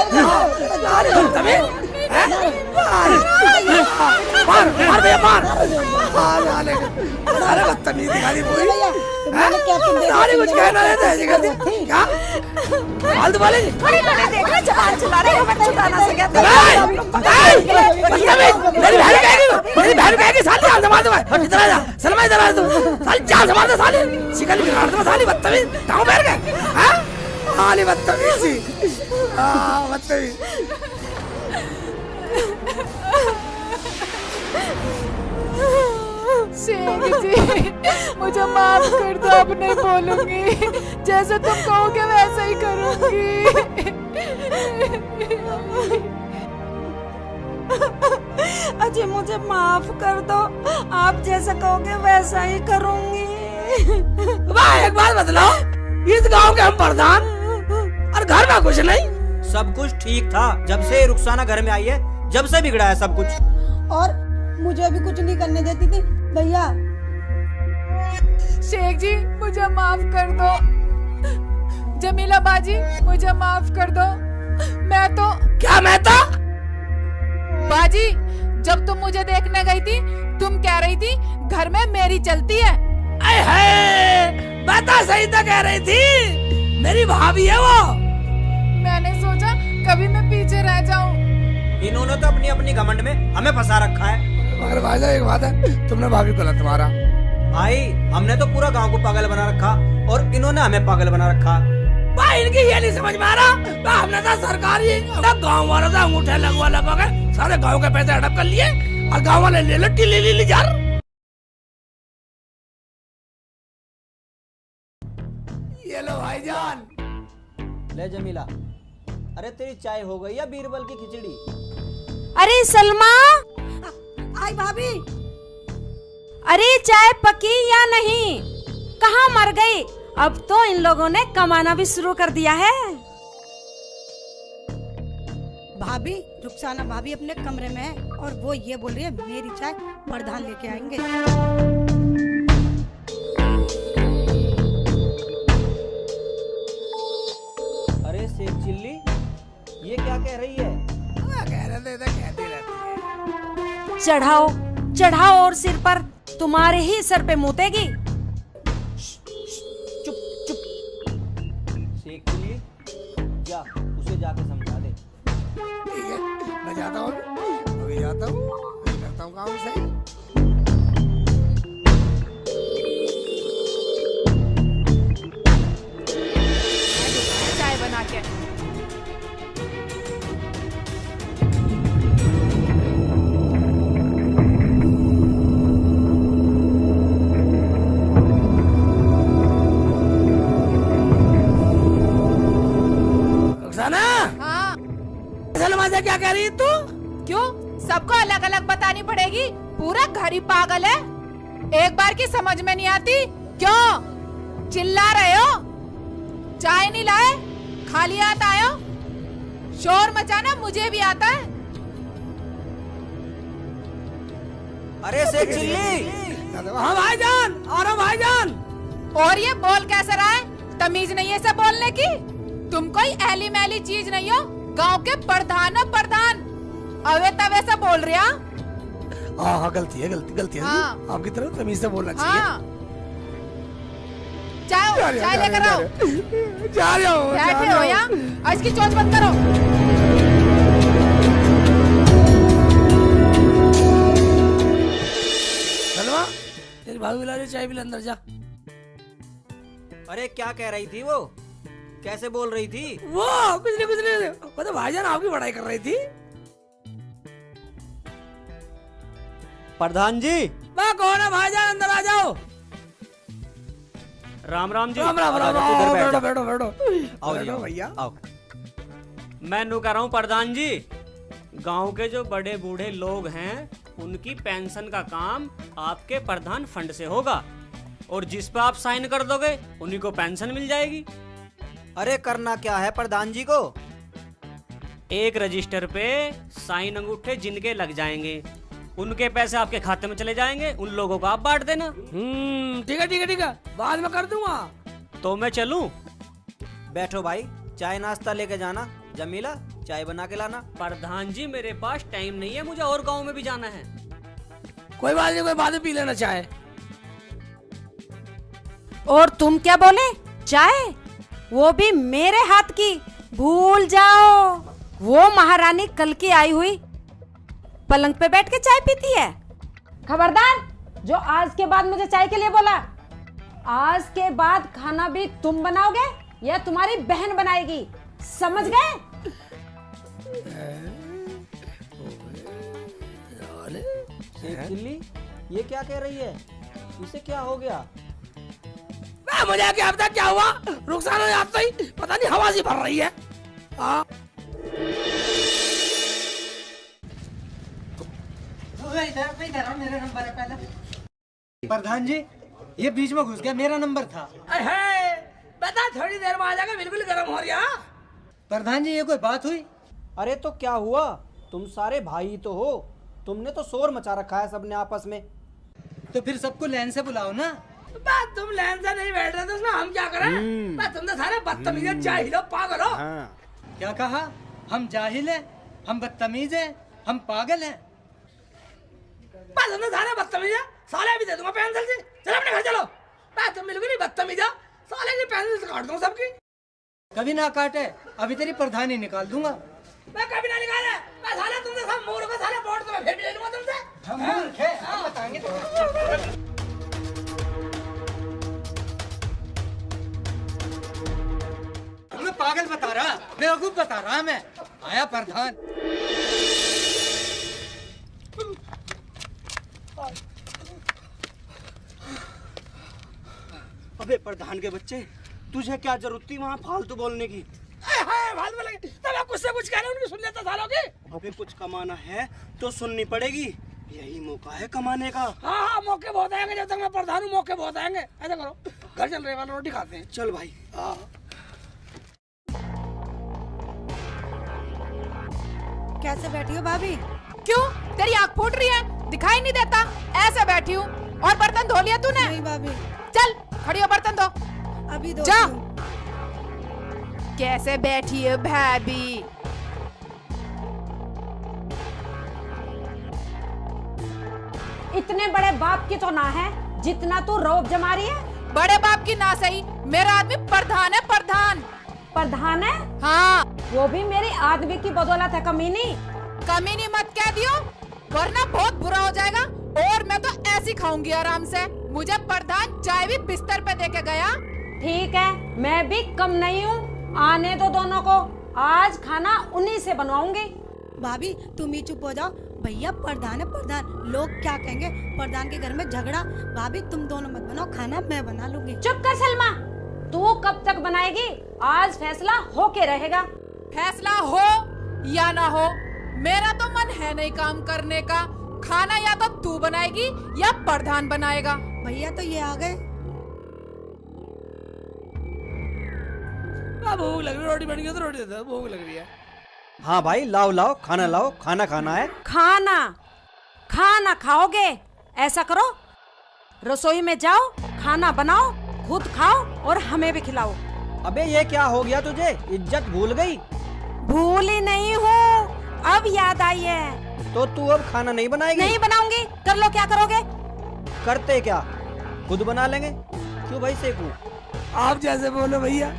अरे तभी मार मार भैया मार। अरे बदतमीज दिखाई पूरी। अरे कुछ कहना है क्या? फालतू वाले देखना चला चला रहे हमें छुटाना से क्या मेरी बहन कहेगी साली जान से मार दो। इधर आ जा सलमा, इधर आ तू साली जान से मार दो साली। शिकल बिगाड़ दो साली बदतमीज। कहाँ बैठ गए हैं साली बदतमीज सी। बदतमीज शेख जी मुझे माफ कर दो, अब नहीं बोलूंगी। जैसे तुम कहोगे वैसा ही करूंगी। अजय मुझे माफ कर दो, आप जैसा कहोगे वैसा ही करूंगी। वाह एक बात बतलाओ, इस गांव के हम प्रधान और घर में कुछ नहीं। सब कुछ ठीक था जब से रुखसाना घर में आई है, जब से बिगड़ा है सब कुछ। और मुझे भी कुछ नहीं करने देती थी भैया। शेख जी मुझे माफ कर दो, जमीला बाजी मुझे माफ कर दो। मैं तो क्या मैं तो बाजी जब तुम मुझे देखने गई थी तुम कह रही थी घर में मेरी चलती है। बता सही तो कह रही थी, मेरी भाभी है वो। मैंने सोचा कभी मैं पीछे रह जाऊं। इन्होंने तो अपनी अपनी घमंड में हमें फंसा रखा है। मगर भाई एक बात है, तुमने भाभी को गलत मारा। भाई हमने तो पूरा गांव को पागल बना रखा और इन्होंने हमें पागल बना रखा। भाई इनकी ये नहीं समझ में आ रहा, हमने तो सरकारी गाँव वालों से अंगूठे लगवा के सारे गाँव के पैसे हड़प कर लिए और गाँव वाले ले लो टिली जार। ये लो भाईजान। ले जमीला, अरे तेरी चाय हो गई या बीरबल की खिचड़ी? अरे सलमा, आई भाभी। अरे चाय पकी या नहीं? कहाँ मर गई? अब तो इन लोगों ने कमाना भी शुरू कर दिया है। भाभी रुखसाना भाभी अपने कमरे में है और वो ये बोल रही है मेरी चाय प्रधान लेके आएंगे। अरे शेख चिल्ली ये क्या कह रही है? कह रहे थे कहती रहती है। चढ़ाओ चढ़ाओ और सिर पर तुम्हारे ही सर पे मुतेगी। चुप चुप। शेख चिल्ली जा उसे जाके समझा दे। ठीक है मैं जाता हूँ, अभी जाता हूँ, करता हूँ काम सही। चाय बना के क्या कह रही है तू? क्यों सबको अलग अलग बतानी पड़ेगी? पूरा घर ही पागल है, एक बार की समझ में नहीं आती। क्यों चिल्ला रहे हो? चाय नहीं लाए, खाली हाथ आए हो? शोर मचाना मुझे भी आता है। अरे शेख चिल्ली। हाँ भाईजान, आ रहा हूँ भाईजान। और ये बोल कैसे रहा है? तमीज नहीं है सब बोलने की? तुम कोई ऐली मैली चीज नहीं हो, गांव के प्रधान हो प्रधान। अवे तवे से बोल रहे हैं। हाँ गलती है गलती है। हाँ। आपकी तरफ तमीज से बोलना चाहिए। हाँ। चाय लेकर आओ। जा रहा हूँ। बैठे हो यहाँ, और इसकी चोंच बंद करो। सलमा तेरी भाभी बुला रही, चाय पिला, अंदर जा। अरे क्या कह रही थी वो? कैसे बोल रही थी? वो कुछ नहीं वो तो भाईजान आपकी बड़ाई कर रही थी। प्रधान जी। वाह कौन है भाईजान, अंदर आ जाओ। राम राम जी। राम राम राम। बैठो बैठो बैठो आओ जी भैया आओ। मैं नु कह रहा हूँ प्रधान जी, गांव के जो बड़े बूढ़े लोग हैं उनकी पेंशन का काम आपके प्रधान फंड से होगा और जिस पे आप साइन कर दोगे उन्हीं को पेंशन मिल जाएगी। अरे करना क्या है प्रधान जी को? एक रजिस्टर पे साइन अंगूठे जिनके लग जाएंगे उनके पैसे आपके खाते में चले जाएंगे, उन लोगों को आप बांट देना। ठीक है ठीक है ठीक है, बाद में कर दूंगा। तो मैं चलूं? बैठो भाई, चाय नाश्ता लेके जाना। जमीला चाय बना के लाना। प्रधान जी मेरे पास टाइम नहीं है, मुझे और गांव में भी जाना है। कोई बात नहीं, कोई बाद में पी लेना चाय। और तुम क्या बोले? चाय? वो भी मेरे हाथ की? भूल जाओ, वो महारानी कल की आई हुई पलंग पे बैठ के चाय पीती है। खबरदार, जो आज के बाद मुझे चाय के लिए बोला, आज के बाद खाना भी तुम बनाओगे या तुम्हारी बहन बनाएगी, समझ गए? चिल्ली, ये क्या कह रही है? इसे क्या हो गया? मुझे क्या पता क्या हुआ, रुखसाना ने आप तो ही पता नहीं हवा सी भर रही है। हाँ इधर मेरा नंबर है पहले। प्रधान जी, ये बीच में घुस गया, मेरा नंबर था। बता, थोड़ी देर में आ जाएगा, बिल्कुल गर्म हो रहा। प्रधान जी, ये कोई बात हुई? अरे तो क्या हुआ, तुम सारे भाई तो हो, तुमने तो शोर मचा रखा है सबने आपस में। तो फिर सबको लाइन से बुलाओ ना। बात तुम लाइन से नहीं बैठ रहे तो उसमें हम क्या करें? बात तुम तो सारे बदतमीज जाहिल हो, पागल हो। क्या कहा? हम जाहिल हैं, हम बदतमीज हैं, हम पागल हैं। बात तुम तो सारे बदतमीज है, साले भी दे दूंगा पेंसिल से। चलो अपने घर चलो। बात तुम बिल्कुल ही बदतमीज है, साले की पेंसिल से काट दूंगा सबकी। कभी ना काटे, अभी तेरी प्रधानी निकाल दूंगा। मैं कभी ना निकाले, मैं साले तुमसे सब मूर्ख हो, साले बोर्ड तो मैं फिर भी ले लूंगा तुमसे। हम मूर्ख हैं, हम बताएंगे तुम्हें। तुम्हें पागल बता रहा, बेवकूफ बता रहा मैं। आया प्रधान। अबे प्रधान के बच्चे, तुझे क्या जरूरत थी वहाँ फालतू बोलने की? फालतू बोलेंगे तब आप कुछ से कुछ कह रहे, उनकी सुन लेता सालों की। अबे कुछ कमाना है तो सुननी पड़ेगी, यही मौका है कमाने का। हाँ हाँ, मौके बहुत आएंगे, जब तक मैं प्रधान हूँ मौके बहुत आएंगे। ऐसा करो, घर चल रहे वाला रोटी खाते हैं। चल भाई। कैसे बैठी हो भाभी? क्यों, तेरी आँख फूट रही है? दिखाई नहीं देता? ऐसे बैठी हूँ। और बर्तन धो लिया तूने? नहीं भाभी। चल खड़ी हो, बर्तन धो। अभी दो। जा। कैसे बैठी है भाभी? इतने बड़े बाप की तो ना है जितना तू रौब जमा रही है। बड़े बाप की ना सही, मेरा आदमी प्रधान है, प्रधान। प्रधान है? हाँ। वो भी मेरी आदमी की बदौलत है कमीनी। कमीनी मत कह दियो, वरना बहुत बुरा हो जाएगा। और मैं तो ऐसी खाऊंगी आराम से। मुझे प्रधान चाय भी बिस्तर पे देके गया। ठीक है, मैं भी कम नहीं हूँ, आने दो दोनों को, आज खाना उन्हीं से बनवाऊंगी। भाभी तुम ही चुप हो जाओ, भैया प्रधान है प्रधान, लोग क्या कहेंगे? प्रधान के घर में झगड़ा। भाभी तुम दोनों मत बनाओ खाना, मैं बना लूंगी। चुप कर सलमा, तू कब तक बनाएगी? आज फैसला होके रहेगा। फैसला हो या ना हो, मेरा तो मन है नहीं काम करने का। खाना या तो तू बनाएगी या प्रधान बनाएगा। भैया तो ये आ गए। भूख लग रही, रोटी बन गई तो रोटी दे दो, भूख लग रही है। हाँ भाई, लाओ लाओ, खाना लाओ, खाना खाना है। खाना खाना खाओगे? ऐसा करो, रसोई में जाओ, खाना बनाओ, खुद खाओ और हमें भी खिलाओ। अबे ये क्या हो गया तुझे, इज्जत भूल गई? भूल ही नहीं हूँ, अब याद आई है। तो तू अब खाना नहीं बनाएगी? नहीं बनाऊंगी। कर लो, क्या करोगे? करते क्या, खुद बना लेंगे। क्यों भाई सेकू? आप जैसे बोलो भैया।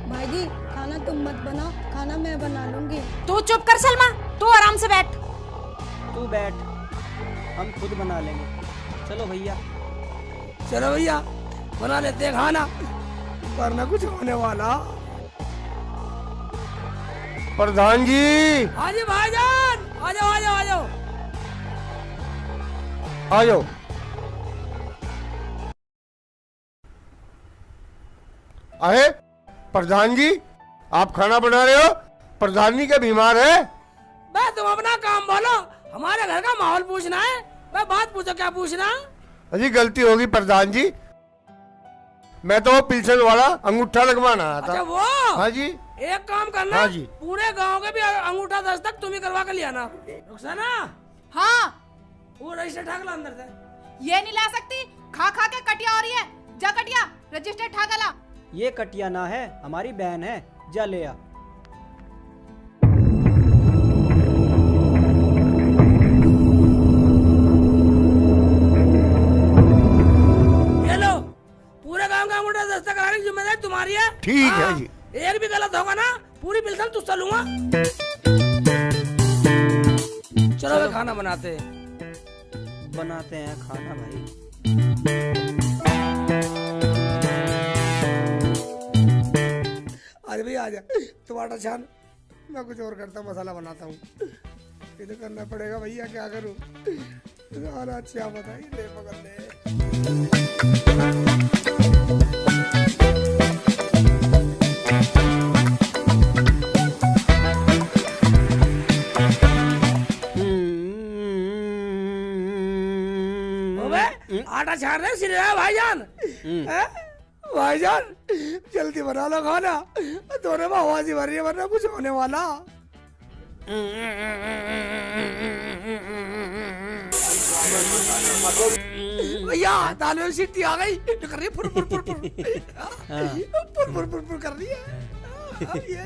भाई जी खाना तुम मत बनाओ, खाना मैं बना लूंगी। तू चुप कर सलमा, तू आराम से बैठ। तू बैठ, हम खुद बना लेंगे। चलो भैया। चलो भैया, बना लेते हैं खाना, वरना कुछ होने वाला। प्रधान जी। हाँ जी भाईजान, आ जाओ आ जाओ आ जाओ आ जाओ। अरे प्रधान जी, आप खाना बना रहे हो? प्रधान जी क्या बीमार है? मैं तुम अपना काम बोलो, हमारे घर का माहौल पूछना है। मैं बात पूछो, क्या पूछना? अजी गलती होगी प्रधान जी, मैं तो पिल्सन वाला अंगूठा लगवाना आया था। अच्छा वो? हाँ जी। एक काम करना, हाँ जी। पूरे गांव के भी अंगूठा दस्तक तुम ही करवा के ले आना। रुखसाना, हाँ। वो रजिस्टर ठाक ला अंदर से। ये नहीं ला सकती, खा खा के कटिया हो रही है। जा कटिया, रजिस्टर ठाका ला। ये कटिया ना है, हमारी बहन है, जा ले आ। बात होगा ना पूरी बिल्कुल तुझसे लूंगा। चलो वे खाना बनाते हैं खाना भाई। आज भी आ जा टमाटर छान, मैं कुछ और करता हूँ, मसाला बनाता हूँ। ये तो करना पड़ेगा भैया, क्या करूँ। अच्छा बताइए ले पकड़ ले। आटा छान रहे सिर भाईजान। भाईजान जल्दी बना लो खाना, दोनों में आवाज ही भर रही है वरना कुछ होने वाला। भैया दाल में सीटी आ गई, कर रही है फुर फुर फुर फुर फुर फुर फुर फुर कर रही है। ये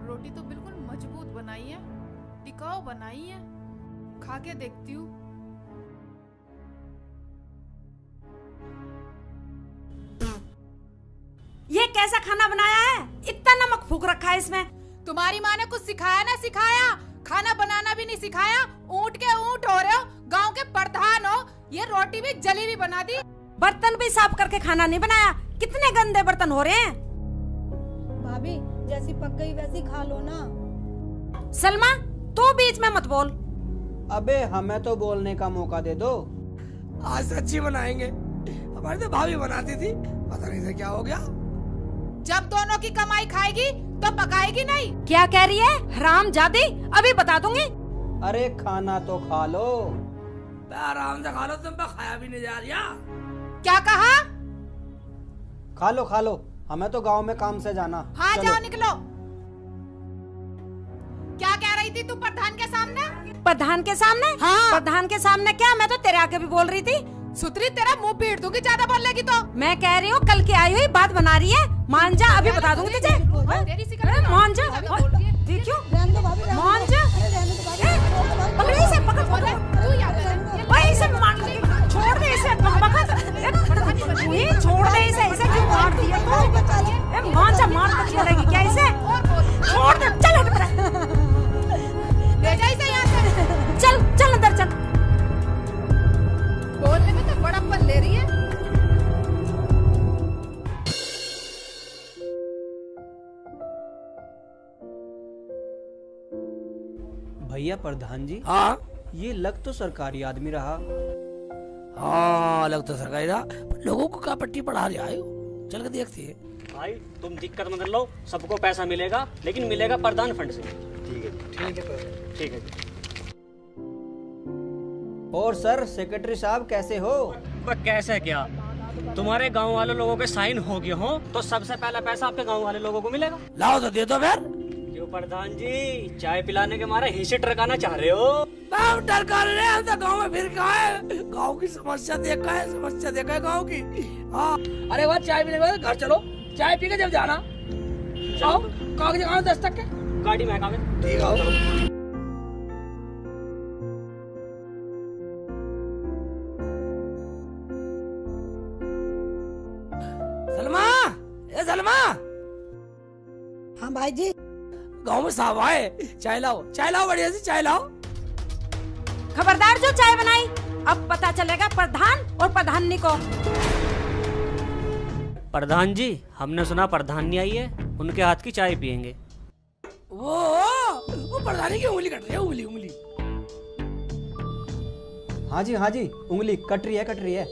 रोटी तो बिल्कुल मजबूत बनाई है, टिकाऊ बनाई है, खा के देखती हूँ। ये कैसा खाना बनाया है? इतना नमक फूक रखा है इसमें। तुम्हारी माँ ने कुछ सिखाया ना सिखाया, खाना बनाना भी नहीं सिखाया। ऊँट के ऊँट हो रहे हो, गांव के प्रधान हो, ये रोटी भी जली भी बना दी। बर्तन भी साफ करके खाना नहीं बनाया, कितने गंदे बर्तन हो रहे हैं। भाभी जैसी पक गई वैसी खा लो ना। सलमा तू बीच में मत बोल। अबे हमें तो बोलने का मौका दे दो। आज सच्ची बनाएंगे, हमारी तो भाभी बनाती थी, पता नहीं से क्या हो गया। जब दोनों की कमाई खाएगी तो पकाएगी नहीं। क्या कह रही है हरामजादी? अभी बता दूंगी। अरे खाना तो खा लो। आराम से खा लो, तुम पे खाया भी नहीं जा रहा। क्या कहा? खा लो, हमें तो गांव में काम से जाना। हाँ चलो। जाओ निकलो। क्या कह रही थी तू प्रधान के सामने? प्रधान के सामने? हाँ। प्रधान के सामने क्या? मैं तो तेरे आके भी बोल रही थी। सुतरी तेरा मुंह पीट दूंगी ज्यादा बोलेगी तो। मैं कह रही हूँ कल की आई हुई बात बना रही है। मान जा, अभी बता दूंगी तुझे। तेरी सी अरे मान जा, देखियो मान जा। पकड़ इसे, पकड़ तू याद है भाई इसे मान ले, छोड़ दे इसे। ये छोड़ दे इसे, इसे क्यों मार दिया तू? मान जा, मार कर छोड़ेगी क्या इसे? छोड़ दे, चल हट पड़ा। ले जा इसे यहाँ से। चल चल अंदर चल। बोलने में तो बड़प्पन ले रही है। भैया प्रधान जी, हाँ ये लग तो सरकारी आदमी रहा। हाँ लग तो सरकारी रहा, लोगों को क्या पट्टी पढ़ा रहा है। चल के देखते हैं। भाई तुम दिक्कत मत लो, सबको पैसा मिलेगा, लेकिन मिलेगा प्रधान फंड से। ठीक है। और सर सेक्रेटरी साहब कैसे हो? वह कैसे क्या, तुम्हारे गांव वाले लोगों के साइन हो गए हो तो सबसे पहला पैसा आपके गांव वाले लोगों को मिलेगा। लाओ तो दे दो फिर। क्यों प्रधान जी, चाय पिलाने के मारे हिस्से टरकाना चाह रहे हो? टरका रहे हैं, हम तो गाँव में फिर कहा है, गाँव की समस्या देखा है गाँव की। हाँ अरे वह चाय पीने के बाद घर चलो, चाय पी के जब जाना। आओ कागज कहाँ 10 तक के गाड़ी में कागज। ठीक है। सलमा हाँ भाई जी। गाँव में साहब आए, चाय लाओ बढ़िया सी चाय लाओ। खबरदार जो चाय बनाई, अब पता चलेगा प्रधान और प्रधानी को। प्रधान जी हमने सुना प्रधानी आई है, उनके हाथ की चाय पियेंगे। वो प्रधानी की उंगली कट रही है, उंगली। हाँ जी उंगली कट रही है।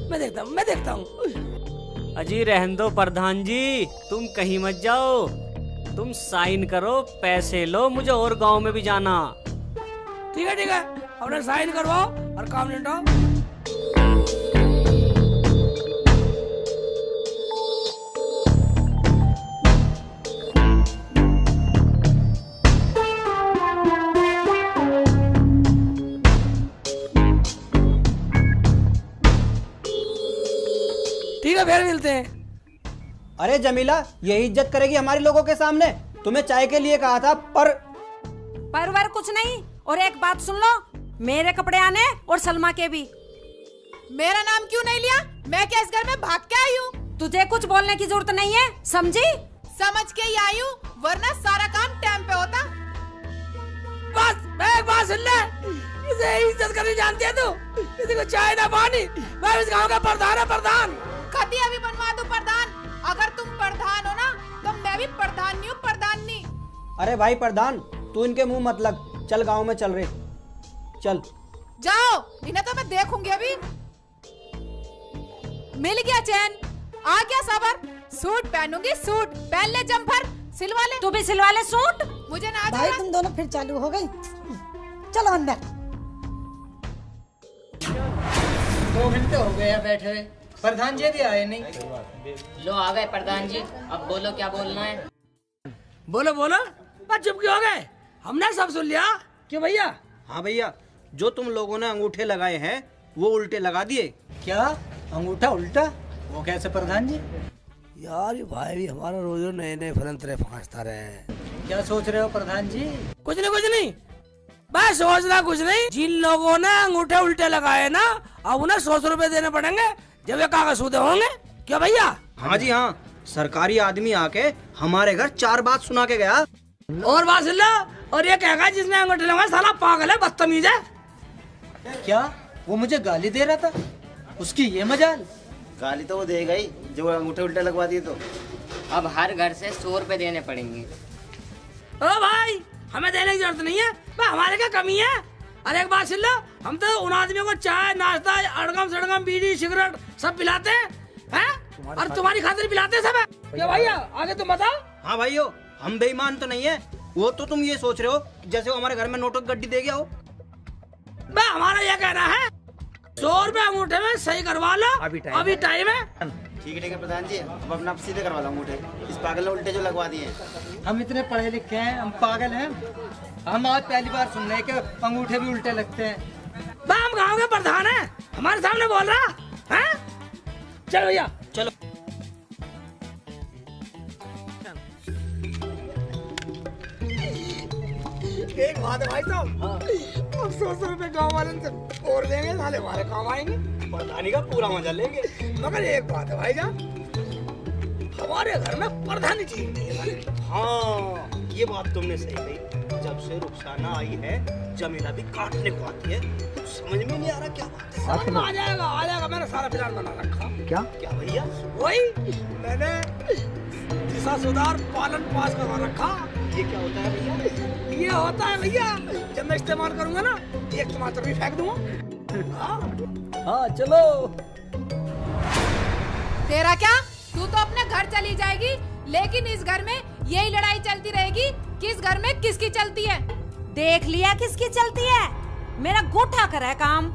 मैं देखता हूँ। अजी रहने दो प्रधान जी, तुम कहीं मत जाओ, तुम साइन करो, पैसे लो, मुझे और गांव में भी जाना। ठीक है अपने साइन करवाओ और काम निपटाओ। ठीक है फिर मिलते हैं। अरे जमीला, यही इज्जत करेगी हमारे लोगों के सामने? तुम्हें चाय के लिए कहा था पर कुछ नहीं। और एक बात सुन लो, मेरे कपड़े आने और सलमा के भी। मेरा नाम क्यों नहीं लिया? मैं क्या इस घर में भाग के आई हूँ? तुझे कुछ बोलने की जरूरत नहीं है, समझी? समझ के ही आई हूँ, वरना सारा काम टाइम पे होता। बस मैं एक बात सुन ले, इसे इज्जत करनी जानती है तू? किसी को चाय ना पानी, मैं इस गांव का प्रधान है, प्रधान। कभी अभी बनवा दूं प्रधान। अगर तुम प्रधान हो ना तो मैं भी प्रधान नहीं हूँ, प्रधान नहीं। अरे भाई प्रधान, तू इनके मुंह मत लग। चल गांव में चल रहे, चल जाओ, इन्हें तो मैं देखूंगी अभी। मिल गया चैन, आ गया सबर। सूट पहनूंगी, सूट पहन ले, जम्फर सिलवा ले। तू भी सिलवा ले सूट। मुझे ना भाई जरा- तुम दोनों फिर चालू हो गई। चलो अंदर। 2 घंटे हो गए हैं बैठे हुए, प्रधान जी भी आए नहीं। लो आ गए प्रधान जी, अब बोलो क्या बोलना है। बोलो बोलो, बस चुप क्यों हो गए? हमने सब सुन लिया। क्यों भैया? हाँ भैया, जो तुम लोगों ने अंगूठे लगाए हैं वो उल्टे लगा दिए। क्या अंगूठा उल्टा? वो कैसे प्रधान जी? यार ये भाई भी हमारा रोज नए नए फलंतरे फंसता रहे। क्या सोच रहे हो प्रधान जी? कुछ नहीं, बस सोचना कुछ नहीं। जिन लोगों ने अंगूठे उल्टे लगाए ना, अब उन्हें 100 रुपए देने पड़ेंगे जब ये कागज सूदे होंगे। क्या भैया? हाँ जी हाँ, सरकारी आदमी आके हमारे घर 4 बात सुना के गया। और बात सुन लो, और ये कहेगा जिसने अंगूठे लगाए साला पागल है, बदतमीज है। क्या वो मुझे गाली दे रहा था? उसकी ये मजाल। गाली तो वो देगा ही जो अंगूठे उल्टे लगवा दिए तो। अब हर घर से 100 रुपए देने पड़ेंगे। ओ भाई, हमें देने की जरूरत नहीं है, हमारे क्या कमी है? अरे एक बात सुन लो, हम तो उन आदमियों को चाय नाश्ता अड़गम सड़गम बीड़ी सिगरेट सब पिलाते हैं, और तुम्हारी खातिर पिलाते हैं सब। क्या भैया आगे तुम बताओ। हाँ भाइयों, हम बेईमान तो नहीं है। वो तो तुम ये सोच रहे हो जैसे वो हमारे घर में नोटों की गड्डी दे गया हो। हमारा ये कहना है 100 रुपए अंगूठे में सही करवा लो, अभी टाइम है। ठीक है प्रधान जी, अब अपना सीधे करवा लो अंगूठे। इस पागल ने उल्टे जो लगवा दिए। हम इतने पढ़े लिखे हैं, हम पागल हैं? हम आज पहली बार सुन रहे हैं कि अंगूठे भी उल्टे लगते हैं। हम गांव के प्रधान हैं, हमारे सामने बोल रहा है। चलो भैया चलो। एक बात है भाई साहब, अब 100 रुपए गाँव वाले से और लेंगे, साले हमारे काम आएंगे, प्रधानी का पूरा मजा लेंगे। मगर एक बात है भाई साहब, हमारे घर में प्रधानी ठीक नहीं है। हाँ, ये बात तुमने सही कही। जब से रुखसाना आई है, जमीला भी काटने को आती है। समझ में नहीं आ रहा क्या बात है। समझ में आ जाएगा। मैंने सारा प्लान बना रखा। क्या क्या भैया? वही मैंने दिशा सुधार पालन पास करवा रखा। ये क्या होता है भैया? ये होता है भैया, जब मैं इस्तेमाल करूंगा ना, एक टमाटर भी फेंक दूंगा। हाँ चलो। तेरा क्या? तू तो अपने घर चली जाएगी, लेकिन इस घर में यही लड़ाई चलती रहेगी, किस घर में किसकी चलती है। देख लिया किसकी चलती है, मेरा गोठा कर है काम।